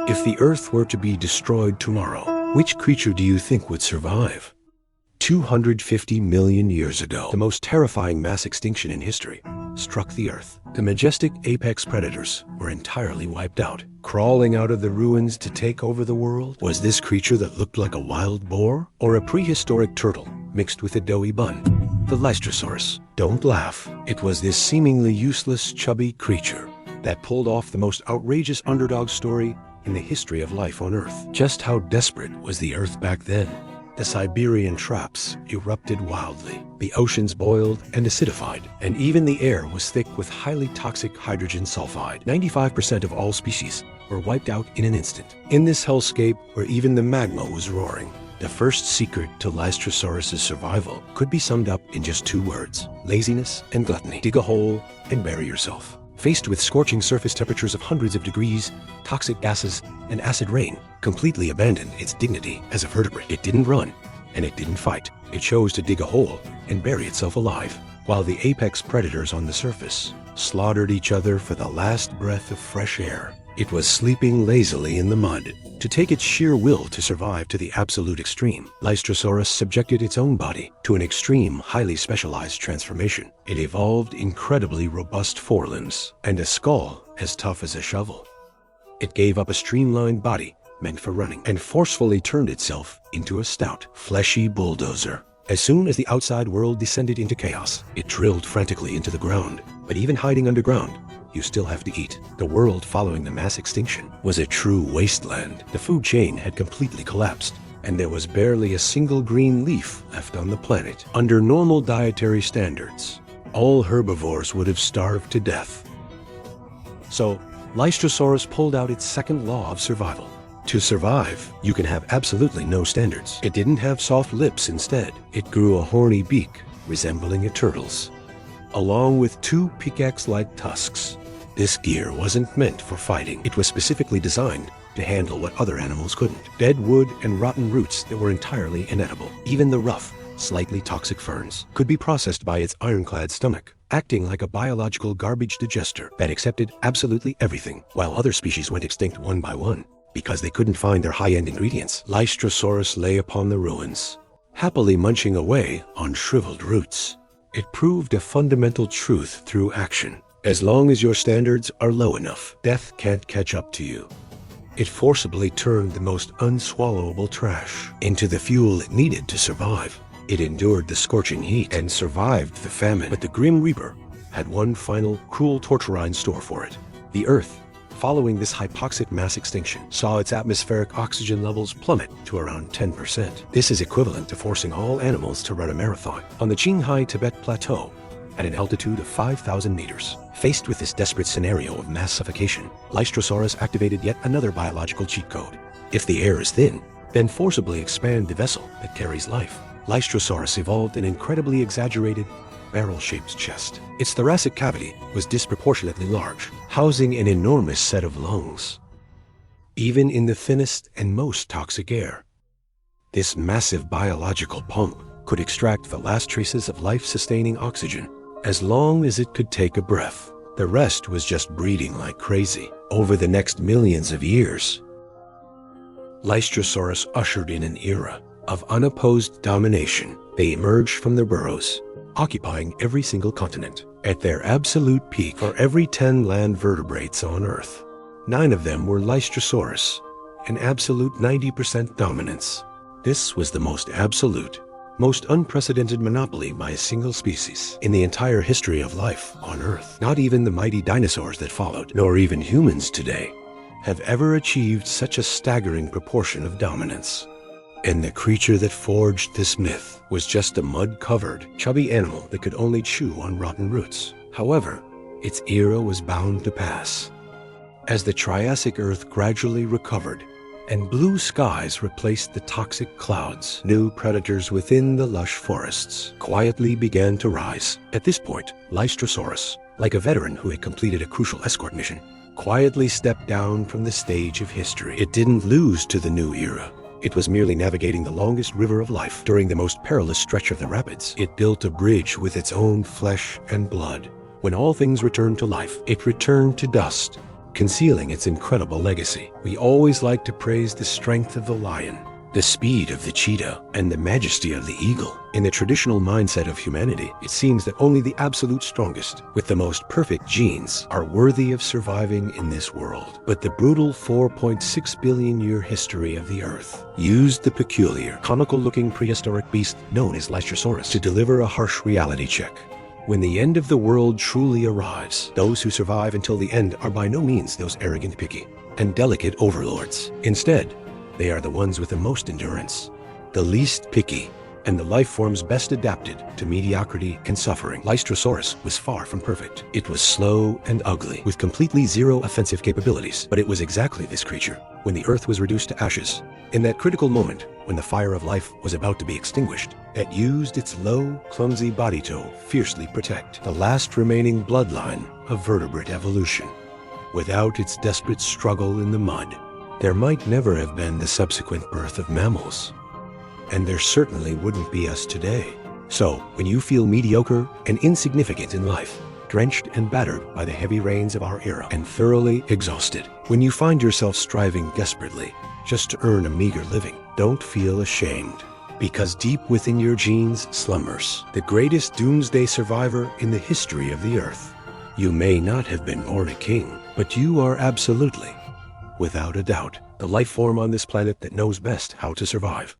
If the Earth were to be destroyed tomorrow, which creature do you think would survive? 250 million years ago, the most terrifying mass extinction in history struck the Earth. The majestic apex predators were entirely wiped out. Crawling out of the ruins to take over the world was this creature that looked like a wild boar or a prehistoric turtle mixed with a doughy bun. The Lystrosaurus. Don't laugh. It was this seemingly useless, chubby creature that pulled off the most outrageous underdog story in the history of life on Earth. Just how desperate was the Earth back then? The Siberian traps erupted wildly. The oceans boiled and acidified, and even the air was thick with highly toxic hydrogen sulfide. 95% of all species were wiped out in an instant. In this hellscape where even the magma was roaring, the first secret to Lystrosaurus' survival could be summed up in just 2 words: laziness and gluttony. Dig a hole and bury yourself. Faced with scorching surface temperatures of hundreds of degrees, toxic gases, and acid rain, completely abandoned its dignity as a vertebrate. It didn't run, and it didn't fight. It chose to dig a hole and bury itself alive, while the apex predators on the surface slaughtered each other for the last breath of fresh air. It was sleeping lazily in the mud. To take its sheer will to survive to the absolute extreme, Lystrosaurus subjected its own body to an extreme, highly specialized transformation. It evolved incredibly robust forelimbs and a skull as tough as a shovel. It gave up a streamlined body meant for running and forcefully turned itself into a stout, fleshy bulldozer. As soon as the outside world descended into chaos, it drilled frantically into the ground. But even hiding underground, you still have to eat. The world following the mass extinction was a true wasteland. The food chain had completely collapsed, and there was barely a single green leaf left on the planet. Under normal dietary standards, all herbivores would have starved to death. So, Lystrosaurus pulled out its second law of survival. To survive, you can have absolutely no standards. It didn't have soft lips instead. It grew a horny beak, resembling a turtle's, along with 2 pickaxe-like tusks. This gear wasn't meant for fighting. It was specifically designed to handle what other animals couldn't: dead wood and rotten roots that were entirely inedible. Even the rough, slightly toxic ferns could be processed by its ironclad stomach, acting like a biological garbage digester that accepted absolutely everything, while other species went extinct one by one because they couldn't find their high-end ingredients. Lystrosaurus lay upon the ruins, happily munching away on shriveled roots. It proved a fundamental truth through action. As long as your standards are low enough, death can't catch up to you. It forcibly turned the most unswallowable trash into the fuel it needed to survive. It endured the scorching heat and survived the famine. But the Grim Reaper had one final, cruel torture in store for it. The Earth, following this hypoxic mass extinction, saw its atmospheric oxygen levels plummet to around 10%. This is equivalent to forcing all animals to run a marathon on the Qinghai Tibet Plateau at an altitude of 5,000 meters. Faced with this desperate scenario of mass suffocation, Lystrosaurus activated yet another biological cheat code. If the air is thin, then forcibly expand the vessel that carries life. Lystrosaurus evolved an incredibly exaggerated, barrel-shaped chest. Its thoracic cavity was disproportionately large, housing an enormous set of lungs. Even in the thinnest and most toxic air, this massive biological pump could extract the last traces of life-sustaining oxygen as long as it could take a breath. The rest was just breeding like crazy. Over the next millions of years, Lystrosaurus ushered in an era of unopposed domination. They emerged from their burrows, occupying every single continent. At their absolute peak, for every 10 land vertebrates on Earth, 9 of them were Lystrosaurus, an absolute 90% dominance. This was the most absolute, most unprecedented monopoly by a single species in the entire history of life on Earth. Not even the mighty dinosaurs that followed, nor even humans today, have ever achieved such a staggering proportion of dominance. And the creature that forged this myth was just a mud-covered, chubby animal that could only chew on rotten roots. However, its era was bound to pass. As the Triassic Earth gradually recovered and blue skies replaced the toxic clouds, new predators within the lush forests quietly began to rise. At this point, Lystrosaurus, like a veteran who had completed a crucial escort mission, quietly stepped down from the stage of history. It didn't lose to the new era. It was merely navigating the longest river of life during the most perilous stretch of the rapids. It built a bridge with its own flesh and blood. When all things returned to life, it returned to dust concealing its incredible legacy. We always like to praise the strength of the lion, the speed of the cheetah, and the majesty of the eagle. In the traditional mindset of humanity, it seems that only the absolute strongest, with the most perfect genes, are worthy of surviving in this world. But the brutal 4.6 billion year history of the Earth used the peculiar, conical-looking prehistoric beast known as Lystrosaurus to deliver a harsh reality check. When the end of the world truly arrives, those who survive until the end are by no means those arrogant, picky, and delicate overlords. Instead, they are the ones with the most endurance, the least picky, and the life forms best adapted to mediocrity and suffering. Lystrosaurus was far from perfect. It was slow and ugly, with completely zero offensive capabilities. But it was exactly this creature, when the Earth was reduced to ashes, in that critical moment when the fire of life was about to be extinguished, that used its low, clumsy body to fiercely protect the last remaining bloodline of vertebrate evolution. Without its desperate struggle in the mud, there might never have been the subsequent birth of mammals. And there certainly wouldn't be us today. So, when you feel mediocre and insignificant in life, drenched and battered by the heavy rains of our era, and thoroughly exhausted, when you find yourself striving desperately just to earn a meager living, don't feel ashamed. Because deep within your genes slumbers the greatest doomsday survivor in the history of the Earth. You may not have been born a king, but you are absolutely, without a doubt, the life form on this planet that knows best how to survive.